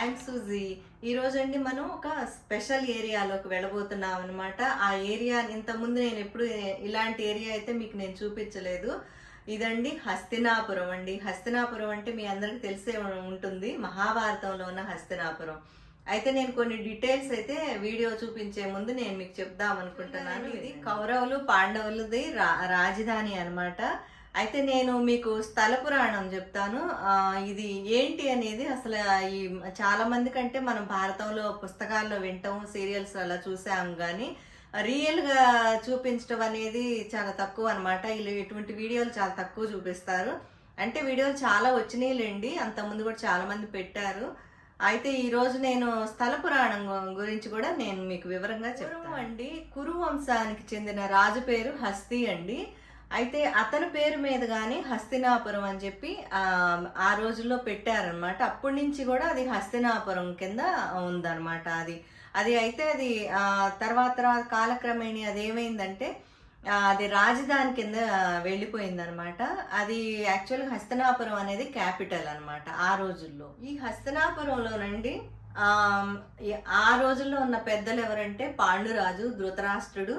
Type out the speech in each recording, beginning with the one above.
I'm suji. ఈ రోజండి మనం ఒక స్పెషల్ ఏరియాలోకి వెళ్ళబోతున్నాం అనమాట. ఆ ఏరియా ఇంతకుముందు నేను ఎప్పుడు ఇలాంటి ఏరియా అయితే మీకు నేను చూపించలేదు. ఇదండి హస్తినాపురం అండి. హస్తినాపురం అంటే మీ అందరికి తెలిసే ఉంటుంది, మహాభారతంలో ఉన్న హస్తినాపురం. అయితే నేను కొన్ని డీటెయిల్స్ అయితే వీడియో చూపించే ముందు నేను మీకు చెప్దాం అనుకుంటున్నాను. ఇది కౌరవులు పాండవులది రాజధాని అన్నమాట. అయితే నేను మీకు స్థల పురాణం చెప్తాను. ఇది ఏంటి అనేది అసలు ఈ చాలా మంది కంటే మనం భారతంలో పుస్తకాల్లో వింటాం, సీరియల్స్ అలా చూసాం, కానీ రియల్గా చూపించడం అనేది చాలా తక్కువ అనమాట. వీళ్ళు ఇటువంటి వీడియోలు చాలా తక్కువ చూపిస్తారు. అంటే వీడియోలు చాలా వచ్చినాయిలేండి, అంతకుముందు కూడా చాలా మంది పెట్టారు. అయితే ఈ రోజు నేను స్థల పురాణం గురించి కూడా నేను మీకు వివరంగా చెప్తాను అండి. కురు వంశానికి చెందిన రాజు పేరు హస్తి అండి. అయితే అతని పేరు మీద కానీ హస్తినాపురం అని చెప్పి ఆ రోజుల్లో పెట్టారనమాట. అప్పటి నుంచి కూడా అది హస్తినాపురం కింద ఉందన్నమాట. అది అయితే అది తర్వాత కాలక్రమేణి అది ఏమైందంటే అది రాజధాని కింద వెళ్ళిపోయిందనమాట. అది యాక్చువల్గా హస్తినాపురం అనేది క్యాపిటల్ అనమాట ఆ రోజుల్లో. ఈ హస్తినాపురంలోనండి ఆ రోజుల్లో ఉన్న పెద్దలు ఎవరంటే పాండురాజు, ధృతరాష్ట్రుడు,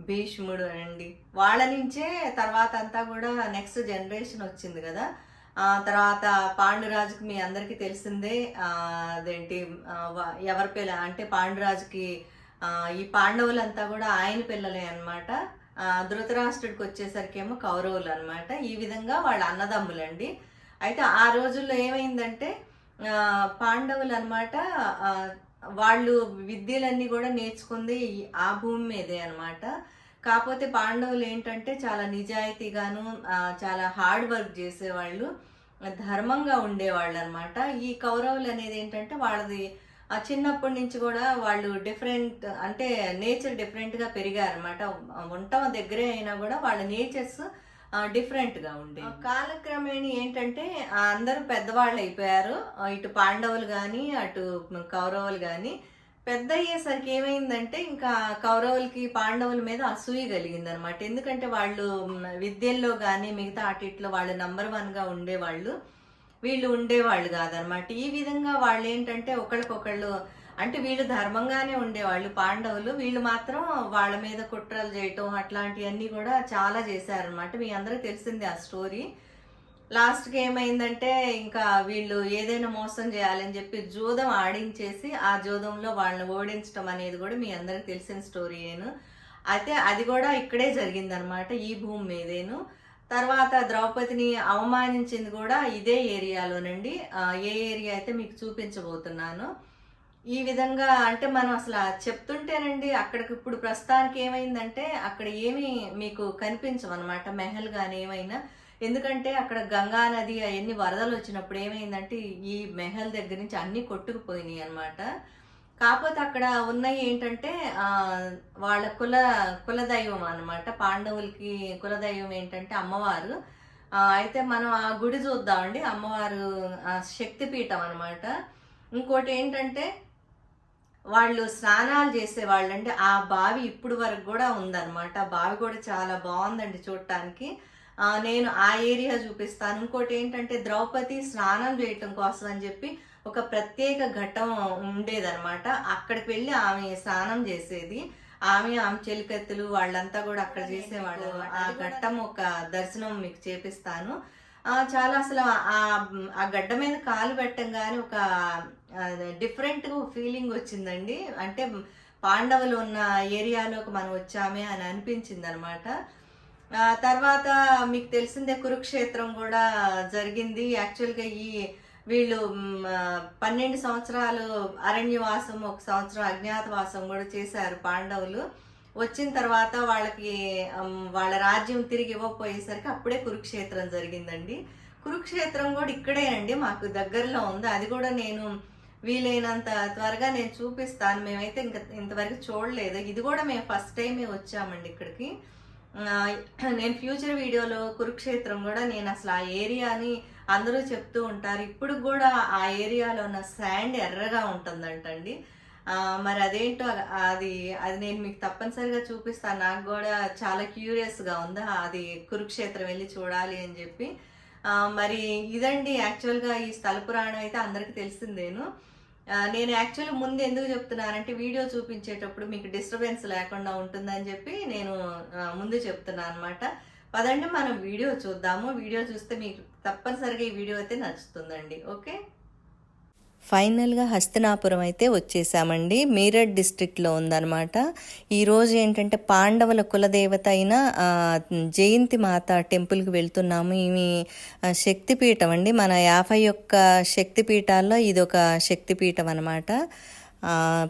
భీష్ముడు అండి. వాళ్ళ నుంచే తర్వాత అంతా కూడా నెక్స్ట్ జనరేషన్ వచ్చింది కదా. తర్వాత పాండురాజుకి మీ అందరికీ తెలిసిందే, అదేంటి ఎవరి పిల్ల అంటే పాండురాజుకి ఈ పాండవులంతా కూడా ఆయన పిల్లలే అనమాట. ధృతరాష్ట్రుడికి వచ్చేసరికి ఏమో కౌరవులు అనమాట. ఈ విధంగా వాళ్ళ అన్నదమ్ములండి. అయితే ఆ రోజుల్లో ఏమైందంటే పాండవులు అనమాట, వాళ్ళు విద్యలన్నీ కూడా నేర్చుకుంది ఆ భూమి మీదే అనమాట. కాకపోతే పాండవులు ఏంటంటే చాలా నిజాయితీగాను చాలా హార్డ్ వర్క్ చేసేవాళ్ళు, ధర్మంగా ఉండేవాళ్ళు అనమాట. ఈ కౌరవులు అనేది ఏంటంటే వాళ్ళది చిన్నప్పటి నుంచి కూడా వాళ్ళు డిఫరెంట్, అంటే నేచర్ డిఫరెంట్గా పెరిగారనమాట. ఉండటం దగ్గరే అయినా కూడా వాళ్ళ నేచర్స్ డిఫరెంట్గా ఉండే. కాలక్రమేణి ఏంటంటే అందరూ పెద్దవాళ్ళు అయిపోయారు, ఇటు పాండవులు కానీ అటు కౌరవులు కానీ. పెద్ద అయ్యేసరికి ఏమైందంటే ఇంకా కౌరవులకి పాండవుల మీద అసూయ కలిగింది అనమాట. ఎందుకంటే వాళ్ళు విద్యల్లో కానీ మిగతా అటిట్లో వాళ్ళు నంబర్ 1గా ఉండేవాళ్ళు, వీళ్ళు ఉండేవాళ్ళు కాదనమాట. ఈ విధంగా వాళ్ళు ఏంటంటే ఒకళ్ళకొకళ్ళు, అంటే వీళ్ళు ధర్మంగానే ఉండేవాళ్ళు పాండవులు, వీళ్ళు మాత్రం వాళ్ళ మీద కుట్రలు చేయటం అట్లాంటివన్నీ కూడా చాలా చేశారనమాట. మీ అందరికి తెలిసిందే ఆ స్టోరీ. లాస్ట్కి ఏమైందంటే ఇంకా వీళ్ళు ఏదైనా మోసం చేయాలని చెప్పి జూదం ఆడించేసి ఆ జూదంలో వాళ్ళని ఓడించడం అనేది కూడా మీ అందరికి తెలిసిన స్టోరీయేను. అయితే అది కూడా ఇక్కడే జరిగిందనమాట, ఈ భూమి మీదేను. తర్వాత ద్రౌపదిని అవమానించింది కూడా ఇదే ఏరియాలోనండి. ఏ ఏరియా అయితే మీకు చూపించబోతున్నాను. ఈ విధంగా అంటే మనం అసలు చెప్తుంటేనండి అక్కడికి ఇప్పుడు ప్రస్తుతానికి ఏమైందంటే అక్కడ ఏమీ మీకు కనిపించవు అనమాట, మెహల్ కానీ ఏమైనా. ఎందుకంటే అక్కడ గంగా నది అవన్నీ వరదలు వచ్చినప్పుడు ఏమైందంటే ఈ మెహల్ దగ్గర నుంచి అన్నీ కొట్టుకుపోయినాయి అనమాట. కాకపోతే అక్కడ ఉన్నవి ఏంటంటే వాళ్ళ కులదైవం అనమాట. పాండవులకి కులదైవం ఏంటంటే అమ్మవారు. అయితే మనం ఆ గుడి చూద్దామండి. అమ్మవారు శక్తిపీఠం అనమాట. ఇంకోటి ఏంటంటే వాళ్ళు స్నానాలు చేసేవాళ్ళు అంటే ఆ బావి ఇప్పుడు వరకు కూడా ఉందన్నమాట. ఆ బావి కూడా చాలా బాగుందండి చూడటానికి. నేను ఆ ఏరియా చూపిస్తాను. ఇంకోటి ఏంటంటే ద్రౌపది స్నానం చేయటం కోసం అని చెప్పి ఒక ప్రత్యేక ఘట్టం ఉండేదన్నమాట. అక్కడికి వెళ్ళి ఆమె స్నానం చేసేది. ఆమె చెలికత్తెలు వాళ్ళంతా కూడా అక్కడ చేసేవాళ్ళు. ఆ ఘట్టం ఒక దర్శనం మీకు చేపిస్తాను. చాలా అసలు ఆ గడ్డ మీద కాలు పెట్టంగానే ఒక డిఫరెంట్ ఫీలింగ్ వచ్చిందండి. అంటే పాండవులు ఉన్న ఏరియాలోకి మనం వచ్చామే అని అనిపించింది అనమాట. తర్వాత మీకు తెలిసిందే కురుక్షేత్రం కూడా జరిగింది. యాక్చువల్గా వీళ్ళు 12 సంవత్సరాలు అరణ్యవాసం, 1 సంవత్సరం అజ్ఞాతవాసం కూడా చేశారు పాండవులు. వచ్చిన తర్వాత వాళ్ళకి వాళ్ళ రాజ్యం తిరిగి ఇవ్వకపోయేసరికి అప్పుడే కురుక్షేత్రం జరిగిందండి. కురుక్షేత్రం కూడా ఇక్కడేనండి, మాకు దగ్గరలో ఉంది. అది కూడా నేను వీలైనంత త్వరగా నేను చూపిస్తాను. మేమైతే ఇంతవరకు చూడలేదు. ఇది కూడా మేము ఫస్ట్ టైమే వచ్చామండి ఇక్కడికి. నేను ఫ్యూచర్ వీడియోలో కురుక్షేత్రం కూడా నేను అసలు ఆ ఏరియాని అందరూ చెప్తూ ఉంటారు. ఇప్పుడు కూడా ఆ ఏరియాలో ఉన్న శాండ్ ఎర్రగా ఉంటుందంటండి. మరి అదేంటో అది నేను మీకు తప్పనిసరిగా చూపిస్తాను. నాకు కూడా చాలా క్యూరియస్గా ఉంది అది కురుక్షేత్రం వెళ్ళి చూడాలి అని చెప్పి. మరి ఇదండి యాక్చువల్గా ఈ స్థల పురాణం అయితే అందరికీ తెలిసిందేను. నేను యాక్చువల్లీ ముందు ఎందుకు చెప్తున్నానంటే వీడియో చూపించేటప్పుడు మీకు డిస్టర్బెన్స్ లేకుండా ఉంటుందని చెప్పి నేను ముందు చెప్తున్నాను అనమాట. పదండి మనం వీడియో చూద్దాము. వీడియో చూస్తే మీకు తప్పనిసరిగా ఈ వీడియో అయితే నచ్చుతుందండి. ఓకే, ఫైనల్గా హస్తినాపురం అయితే వచ్చేసామండి. మీరట్ డిస్ట్రిక్ట్లో ఉందన్నమాట. ఈరోజు ఏంటంటే పాండవుల కులదేవత అయిన జయంతి మాత టెంపుల్కి వెళ్తున్నాము. ఈమె శక్తిపీఠం అండి. మన 51 శక్తిపీఠాల్లో ఇదొక శక్తిపీఠం అనమాట.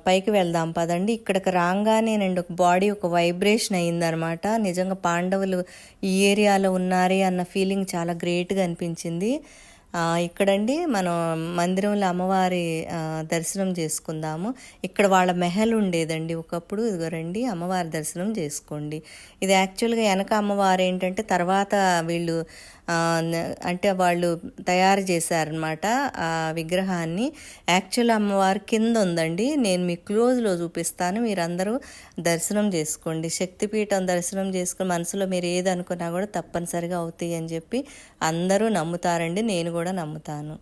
పైకి వెళ్దాం పదండి. ఇక్కడికి రాగానే ఒక బాడీ ఒక వైబ్రేషన్ అయిందనమాట. నిజంగా పాండవులు ఈ ఏరియాలో ఉన్నారే అన్న ఫీలింగ్ చాలా గ్రేట్గా అనిపించింది. ఇక్కడండి మనం మందిరంలో అమ్మవారి దర్శనం చేసుకుందాము. ఇక్కడ వాళ్ళ మెహల్ ఉండేదండి ఒకప్పుడు. ఇదిగో రండి అమ్మవారి దర్శనం చేసుకోండి. ఇది యాక్చువల్గా వెనక అమ్మవారు ఏంటంటే తర్వాత వీళ్ళు అంటే వాళ్ళు తయారు చేశారనమాట ఆ విగ్రహాన్ని. యాక్చువల్ అమ్మవారు కింద ఉందండి. నేను మీకు క్లోజ్లో చూపిస్తాను, మీరందరూ దర్శనం చేసుకోండి. శక్తిపీఠం దర్శనం చేసుకుని మనసులో మీరు ఏది అనుకున్నా కూడా తప్పనిసరిగా అవుతాయి అని చెప్పి అందరూ నమ్ముతారండి. నేను కూడా నమ్ముతాను.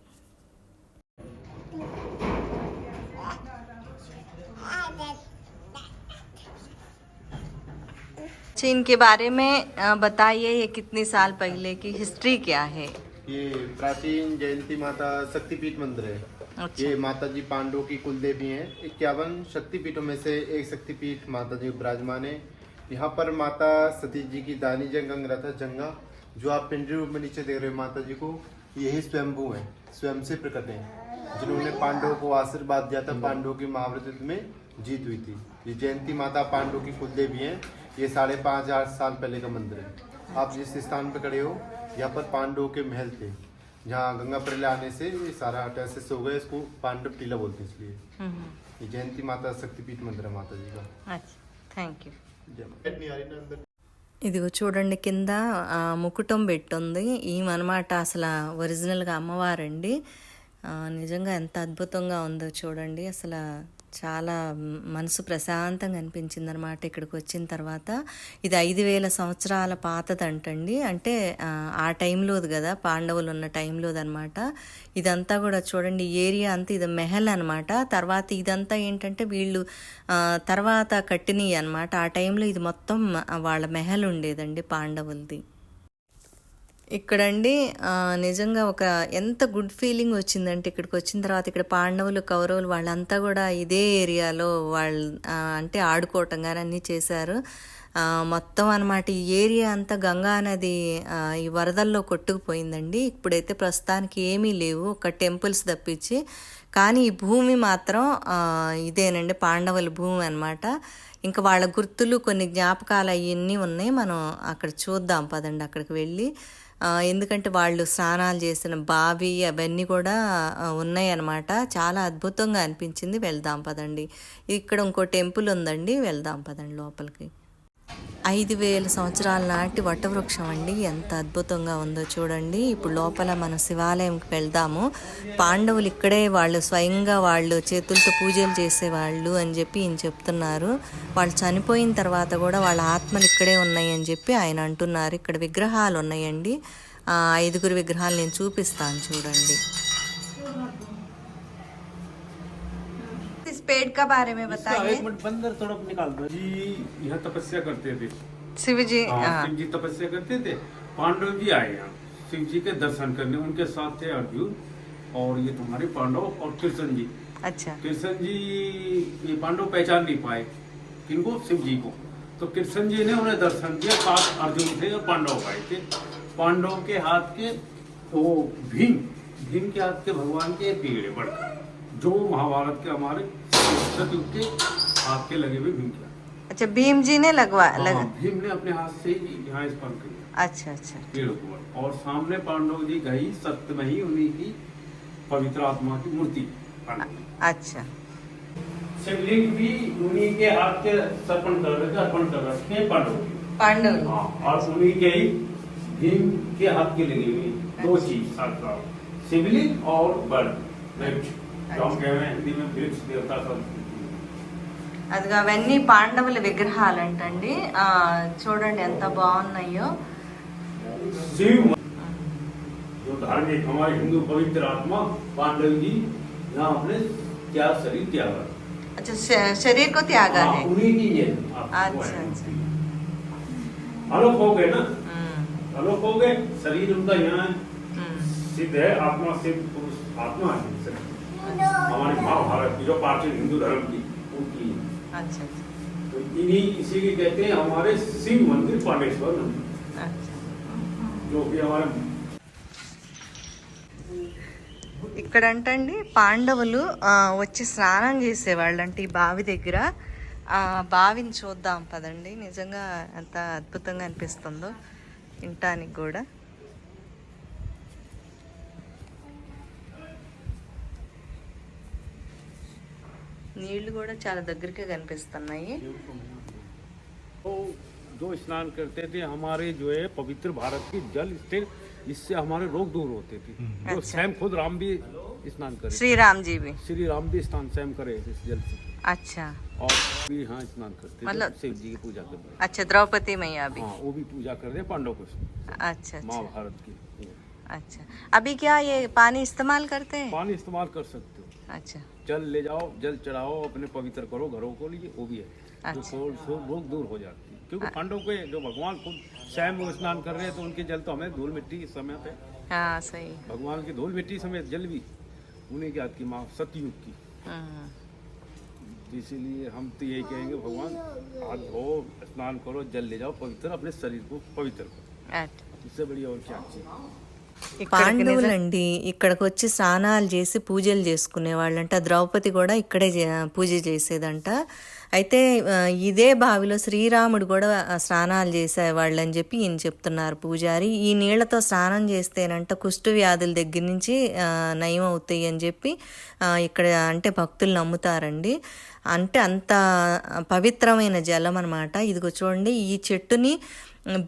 इनके बारे में बताइए, ये कितने साल पहले की हिस्ट्री क्या है? ये प्राचीन जयंती माता शक्तिपीठ मंदिर है। अच्छा। ये माता जी पांडवों की कुलदेवी हैं। 51 शक्तिपीठों में से एक शक्तिपीठ माता जी विराजमान है। यहाँ पर माता सती जी की दानी जंग अंगरथा जंगा, जो आप पिंडरी रूप में नीचे देख रहे हो माता जी को, यही स्वयंभू है, स्वयं से प्रकट है, जिन्होंने पांडवों को आशीर्वाद दिया था। पांडवों की महाभारत युद्ध में जीत हुई थी। ये जयंती माता पांडवों की कुलदेवी है। ये 5,500 साल पहले का मंदिर है। आप जिस स्थान पर खड़े हो, यहाँ पर पांडवों के महल थे, जहाँ गंगा प्रलय आने से ये सारा अटैसेस हो गए। इसको पांडव टीला बोलते हैं, इसलिए ये जयंती माता शक्तिपीठ मंदिर है माता जी का। अच्छा, थैंक यू। जय। ఇదిగో చూడండి కింద ముకుటం పెట్టుంది. ఈమెనమాట అసలు ఒరిజినల్గా అమ్మవారండి. నిజంగా ఎంత అద్భుతంగా ఉందో చూడండి. అసలు చాలా మనసు ప్రశాంతంగా అనిపించింది అనమాట ఇక్కడికి వచ్చిన తర్వాత. ఇది 5,000 సంవత్సరాల పాతదంటండి. అంటే ఆ టైంలోది కదా, పాండవులు ఉన్న టైంలోది అనమాట. ఇదంతా కూడా చూడండి ఏరియా అంతా ఇది మెహల్ అనమాట. తర్వాత ఇదంతా ఏంటంటే వీళ్ళు తర్వాత కట్టినవి అనమాట. ఆ టైంలో ఇది మొత్తం వాళ్ళ మెహల్ ఉండేదండి పాండవులది. ఇక్కడండి నిజంగా ఒక ఎంత గుడ్ ఫీలింగ్ వచ్చిందంటే ఇక్కడికి వచ్చిన తర్వాత ఇక్కడ పాండవులు కౌరవులు వాళ్ళంతా కూడా ఇదే ఏరియాలో వాళ్ళు అంటే ఆడుకోవటం కానీ అన్నీ చేశారు. మొత్తం అనమాట ఈ ఏరియా అంతా గంగా నది ఈ వరదల్లో కొట్టుకుపోయిందండి. ఇప్పుడైతే ప్రస్తుతానికి ఏమీ లేవు, ఒక టెంపుల్స్ తప్పించి. కానీ ఈ భూమి మాత్రం ఇదేనండి పాండవుల భూమి అనమాట. ఇంకా వాళ్ళ గుర్తులు కొన్ని జ్ఞాపకాలు అవన్నీ ఉన్నాయి. మనం అక్కడ చూద్దాం పదండి అక్కడికి వెళ్ళి. ఎందుకంటే వాళ్ళు స్నానాలు చేసిన బావి అవన్నీ కూడా ఉన్నాయి అన్నమాట. చాలా అద్భుతంగా అనిపించింది. వెళ్దాం పదండి. ఇక్కడ ఇంకో టెంపుల్ ఉందండి, వెళ్దాం పదండి లోపలికి. 5,000 సంవత్సరాల నాటి వటవృక్షం అండి. ఎంత అద్భుతంగా ఉందో చూడండి. ఇప్పుడు లోపల మనం శివాలయంకి వెళ్దాము. పాండవులు ఇక్కడే వాళ్ళు స్వయంగా వాళ్ళు చేతులతో పూజలు చేసేవాళ్ళు అని చెప్పి ఈయన చెప్తున్నారు. వాళ్ళు చనిపోయిన తర్వాత కూడా వాళ్ళ ఆత్మలు ఇక్కడే ఉన్నాయి అని చెప్పి ఆయన అంటున్నారు. ఇక్కడ విగ్రహాలు ఉన్నాయండి. 5 విగ్రహాలు నేను చూపిస్తాను చూడండి. पेड़ का बारे में बताइए। एक मिनट बंदर थोड़ा निकाल दो जी। यहाँ तपस्या करते थे शिव जी। शिव जी तपस्या करते थे। पांडव जी आए यहाँ शिव जी के दर्शन करने। उनके साथ थे अर्जुन और ये तुम्हारे पांडव और कृष्ण जी। अच्छा। कृष्ण जी ये पांडव पहचान नहीं पाए किनको, शिव जी को। तो कृष्ण जी ने उन्हें दर्शन दिया। साथ अर्जुन थे और पांडव आए थे। पांडव के हाथ के वो भीम के हाथ के भगवान के पेड़ है बड़का, जो महाभारत के हमारे सतयुग के हाथ के लगे हुए भीम के। अच्छा, भीम जी ने लगवा भीम ने अपने हाथ से ही यहाँ स्पर्श किया। अच्छा अच्छा। पेड़ को। और सामने पांडव जी गई सत्यमही उन्हीं की पवित्र आत्मा की मूर्ति। अच्छा। शिवलिंग भी उन्हीं के हाथ के अर्पण कर रखे हैं पांडव। हाँ, और उन्हीं के ही भीम के हाथ के लगे हुए 2 चीज साथ, शिवलिंग और बड़ అదిగా అవన్నీ పాండవుల విగ్రహాలంటండి. చూడండి ఎంత బాగున్నాయో. जो धार्मिक हमारे हिंदू पवित्र आत्मा पांडव जी यहाँ अपने क्या शरीर क्या है। अच्छा शरीर को त्यागा है। उन्हीं की ये अच्छा अच्छा। आलोक हो गए ना, हम्म, आलोक हो गए, शरीर उनका यहाँ हम्म, सिद्ध है, आत्मा सिद्ध पुरुष आत्मा है सिद्ध। हमारे महाभारत की जो प्राचीन हिंदू धर्म की उनकी, अच्छा अच्छा तो इन्हीं इसी के कहते हैं हमारे शिव मंदिर पांडेश्वर मंदिर, अच्छा। जो कि हमारे ఇక్కడ అంటండి పాండవులు వచ్చి స్నానం చేసేవాళ్ళంటే ఈ బావి దగ్గర. ఆ బావిని చూద్దాం పదండి. నిజంగా ఎంత అద్భుతంగా అనిపిస్తుందో వినటానికి కూడా. నీళ్లు కూడా చాలా దగ్గరకే కనిపిస్తున్నాయి. तो जो स्नान करते थे हमारे जो है पवित्र भारत की जल स्थिर, इससे हमारे रोग दूर होते थे। जो अच्छा। स्वयं खुद राम भी स्नान करे, శ్రీరామ్ जी भी। श्री राम भी स्नान स्वयं करे इस जल से, अच्छा और भी हाँ स्नान करते थे, मतलब- शिव जी की पूजा करते हैं। अच्छा द्रौपदी मैया भी। हाँ वो भी पूजा करते हैं पांडव को, अच्छा अच्छा महाभारत की। अच्छा। अभी क्या ये पानी इस्तेमाल करते हैं? पानी इस्तेमाल कर सकते हो, अच्छा जल ले जाओ, जल चढ़ाओ, अपने पवित्र करो घरों को लिए, वो भी है। जो अच्छा। रोग दूर हो जाती है, क्योंकि पांडव के जो भगवान खुद स्वयं वो स्नान कर रहे हैं, तो उनके जल तो हमें धूल मिट्टी के समय पे, हाँ सही। भगवान की धूल मिट्टी समेत जल भी उन्हीं की याद की माँ सतयुग की। हम्म, इसीलिए हम तो यही कहेंगे भगवान हाथ धो, स्नान करो, जल ले जाओ, पवित्र अपने शरीर को पवित्र करो, अच्छा। इससे बड़ी और क्या चीज। పాండవులండి ఇక్కడికి వచ్చి స్నానాలు చేసి పూజలు చేసుకునే వాళ్ళంట. ద్రౌపది కూడా ఇక్కడే పూజ చేసేదంట. అయితే ఇదే బావిలో శ్రీరాముడు కూడా స్నానాలు చేసేవాళ్ళని చెప్పి ఈయన చెప్తున్నారు పూజారి. ఈ నీళ్లతో స్నానం చేస్తేనంట కుష్టు వ్యాధుల దగ్గర నుంచి నయం అవుతాయి అని చెప్పి ఇక్కడ అంటే భక్తులు నమ్ముతారండి. అంటే అంత పవిత్రమైన జలం అనమాట. ఇదిగో చూడండి, ఈ చెట్టుని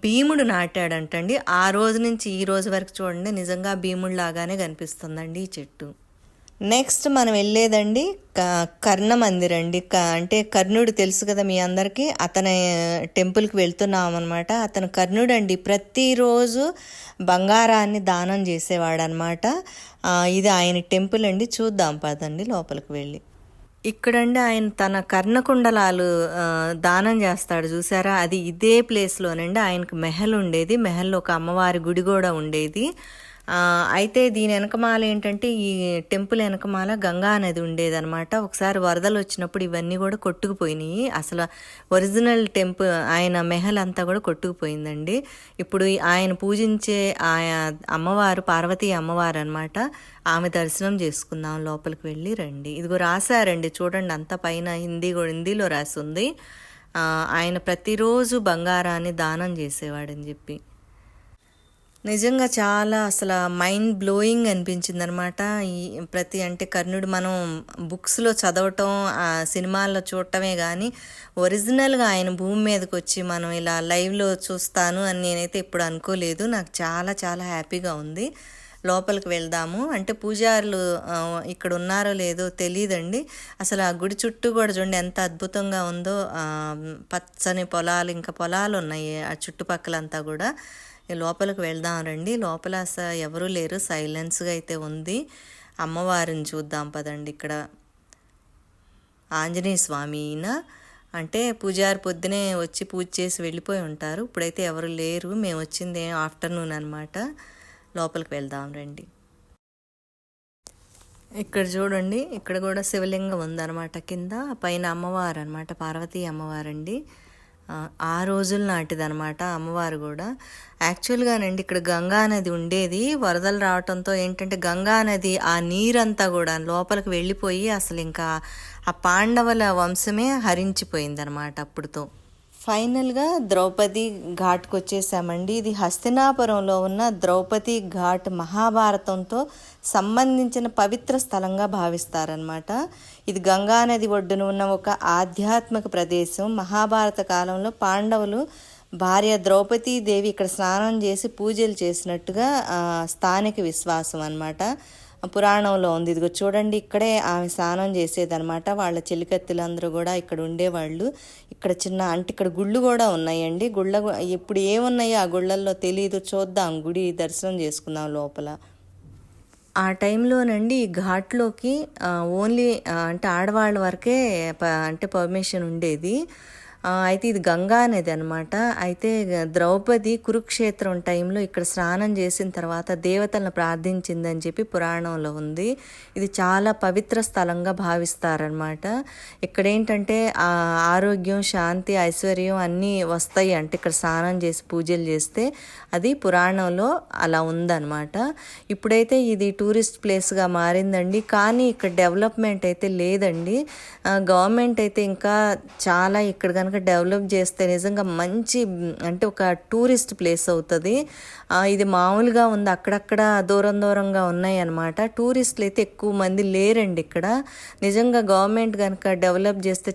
భీముడు నాటాడంటండి. ఆ రోజు నుంచి ఈ రోజు వరకు చూడండి నిజంగా భీముడు లాగానే కనిపిస్తుందండి ఈ చెట్టు. నెక్స్ట్ మనం వెళ్ళేదండి కర్ణ మందిర్ అండి. అంటే కర్ణుడు తెలుసు కదా మీ అందరికీ, అతని టెంపుల్కి వెళ్తున్నాం అనమాట. అతను కర్ణుడు అండి, ప్రతిరోజు బంగారాన్ని దానం చేసేవాడనమాట. ఇది ఆయన టెంపుల్ అండి. చూద్దాం పదండి లోపలికి వెళ్ళి. ఇక్కడండి ఆయన తన కర్ణకుండలాలు దానం చేస్తాడు చూసారా, అది ఇదే ప్లేస్లోనండి. ఆయనకు మెహల్ ఉండేది, మెహల్లో ఒక అమ్మవారి గుడి కూడా ఉండేది. అయితే దీని వెనకమాల ఏంటంటే ఈ టెంపుల్ వెనకమాల గంగా నది ఉండేదన్నమాట. ఒకసారి వరదలు వచ్చినప్పుడు ఇవన్నీ కూడా కొట్టుకుపోయినాయి. అసలు ఒరిజినల్ టెంపుల్ ఆయన మెహల్ అంతా కూడా కొట్టుకుపోయిందండి. ఇప్పుడు ఆయన పూజించే అమ్మవారు పార్వతీ అమ్మవారు అనమాట. ఆమె దర్శనం చేసుకుందాం, లోపలికి వెళ్ళి రండి. ఇదిగో రాశారండి చూడండి, అంత పైన హిందీలో రాసి ఉంది. ఆయన ప్రతిరోజు బంగారాన్ని దానం చేసేవాడని చెప్పి. నిజంగా చాలా అసలు మైండ్ బ్లోయింగ్ అనిపించింది అనమాట. ఈ అంటే కర్ణుడు మనం బుక్స్లో చదవటం, సినిమాల్లో చూడటమే కానీ ఒరిజినల్గా ఆయన భూమి మీదకి వచ్చి మనం ఇలా లైవ్లో చూస్తాను అని నేనైతే ఎప్పుడు అనుకోలేదు. నాకు చాలా చాలా హ్యాపీగా ఉంది. లోపలికి వెళ్దాము. అంటే పూజారులు ఇక్కడ ఉన్నారో లేదో తెలియదండి. అసలు ఆ గుడి చుట్టూ కూడా చూడండి ఎంత అద్భుతంగా ఉందో. పచ్చని పొలాలు, ఇంకా పొలాలు ఉన్నాయి ఆ చుట్టుపక్కలంతా కూడా. లోపలికి వెళ్దాం రండి. లోపల అసలు ఎవరూ లేరు, సైలెన్స్గా అయితే ఉంది. అమ్మవారిని చూద్దాం పదండి. ఇక్కడ ఆంజనేయ స్వామి ఈయన. అంటే పూజారి పొద్దునే వచ్చి పూజ చేసి వెళ్ళిపోయి ఉంటారు. ఇప్పుడైతే ఎవరు లేరు, మేము వచ్చింది ఆఫ్టర్నూన్ అనమాట. లోపలికి వెళ్దాం రండి. ఇక్కడ చూడండి, ఇక్కడ కూడా శివలింగం ఉందన్నమాట. కింద పైన అమ్మవారు అనమాట, పార్వతీ అమ్మవారండి. ఆ రోజుల నాటిదనమాట అమ్మవారు కూడా. యాక్చువల్గానండి ఇక్కడ గంగా నది ఉండేది. వరదలు రావడంతో ఏంటంటే గంగా నది ఆ నీరంతా కూడా లోపలికి వెళ్ళిపోయి అసలు ఇంకా ఆ పాండవుల వంశమే హరించిపోయిందనమాట అప్పుడుతో. ఫైనల్గా ద్రౌపది ఘాట్కి వచ్చేసామండి. ఇది హస్తినాపురంలో ఉన్న ద్రౌపది ఘాట్ మహాభారతంతో సంబంధించిన పవిత్ర స్థలంగా భావిస్తారనమాట. ఇది గంగానది ఒడ్డున ఉన్న ఒక ఆధ్యాత్మిక ప్రదేశం. మహాభారత కాలంలో పాండవులు భార్య ద్రౌపదీదేవి ఇక్కడ స్నానం చేసి పూజలు చేసినట్టుగా స్థానిక విశ్వాసం అనమాట. పురాణంలో ఉంది. ఇదిగో చూడండి, ఇక్కడే ఆమె స్నానం చేసేదనమాట. వాళ్ళ చెలికత్తులందరూ కూడా ఇక్కడ ఉండేవాళ్ళు. ఇక్కడ ఇక్కడ గుళ్ళు కూడా ఉన్నాయండి. ఇప్పుడు ఏమున్నాయో ఆ గుళ్ళల్లో తెలియదు. చూద్దాం, గుడి దర్శనం చేసుకుందాం లోపల. ఆ టైంలోనండి ఈ ఘాట్లోకి ఓన్లీ అంటే ఆడవాళ్ళ వరకే అంటే పర్మిషన్ ఉండేది. అయితే ఇది గంగా నది అనమాట. అయితే ద్రౌపది కురుక్షేత్రం టైంలో ఇక్కడ స్నానం చేసిన తర్వాత దేవతలను ప్రార్థించిందని చెప్పి పురాణంలో ఉంది. ఇది చాలా పవిత్ర స్థలంగా భావిస్తారనమాట. ఇక్కడ ఏంటంటే ఆరోగ్యం, శాంతి, ఐశ్వర్యం అన్నీ వస్తాయి అంటే ఇక్కడ స్నానం చేసి పూజలు చేస్తే. అది పురాణంలో అలా ఉందన్నమాట. ఇప్పుడైతే ఇది టూరిస్ట్ ప్లేస్గా మారిందండి. కానీ ఇక్కడ డెవలప్మెంట్ అయితే లేదండి. గవర్నమెంట్ అయితే ఇంకా చాలా ఇక్కడ కనుక డెవలప్ చేస్తే నిజంగా మంచి అంటే ఒక టూరిస్ట్ ప్లేస్ అవుతుంది. ఇది మామూలుగా ఉంది, అక్కడక్కడ దూరంగా ఉన్నాయి అన్నమాట. టూరిస్టులు అయితే ఎక్కువ మంది లేరండి ఇక్కడ. నిజంగా గవర్నమెంట్ కనుక డెవలప్ చేస్తే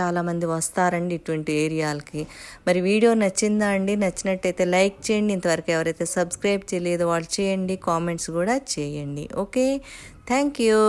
చాలా మంది వస్తారండి ఇటువంటి ఏరియాలకి. మరి వీడియో నచ్చిందా అండి? నచ్చినట్టయితే లైక్ చేయండి. ఇంతవరకు ఎవరైతే సబ్స్క్రైబ్ చేయలేదో వాళ్ళు చేయండి, కామెంట్స్ కూడా చేయండి. Okay, thank you.